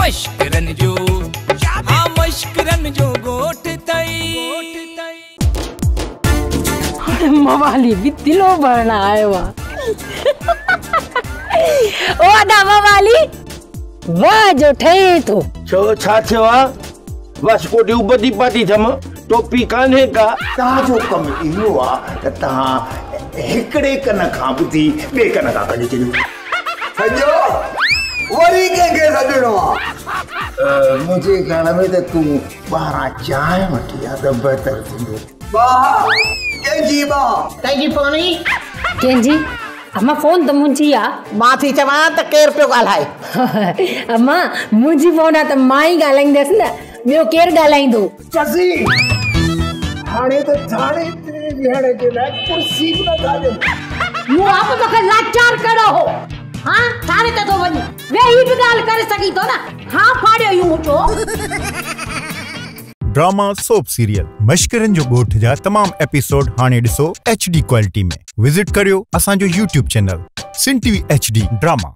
मश्करन जो हाँ मश्करन जो गोठ तई मवाली भी दिलो भरना आयो आ ओ अदा मवाली वाह जो ठहे तो छो छा थियो आ बस कोडी उबदी पाती थम टोपी कान्हे का ताजो कम इहो आ त तहां हिकड़े कन खां बुधी बे कन खां कढी चयो सजो वरी के सजणो आ मुझे ख्याल में त तू 12 चाय वठी आ त बेहतर थींदो वाह केजी बा कई फोनी केंजी अम्मा फोन तो मुंजी आ मां थी चवा त केर पियो ॻाल्हाए अम्मा मुंजी फोन आ त मां ही ॻाल्हाईंदस न ॿियो केर ॻाल्हाईंदो चसी हाणे त थाणे ते विहण जे लाइ कुर्सी बि न थाजो मु आप तोखे लाचार करो हो हां थाने ते तो वनी वे ही भी ॻाल्हि करे सकी तो ना हां फाड़ियो यू मुठो ड्रामा सोप सीरियल मश्करन जो गोठ जा तमाम एपिसोड हाने ॾिसो HD क्वालिटी में विजिट करियो असांजो YouTube चैनल सिन TV HD ड्रामा।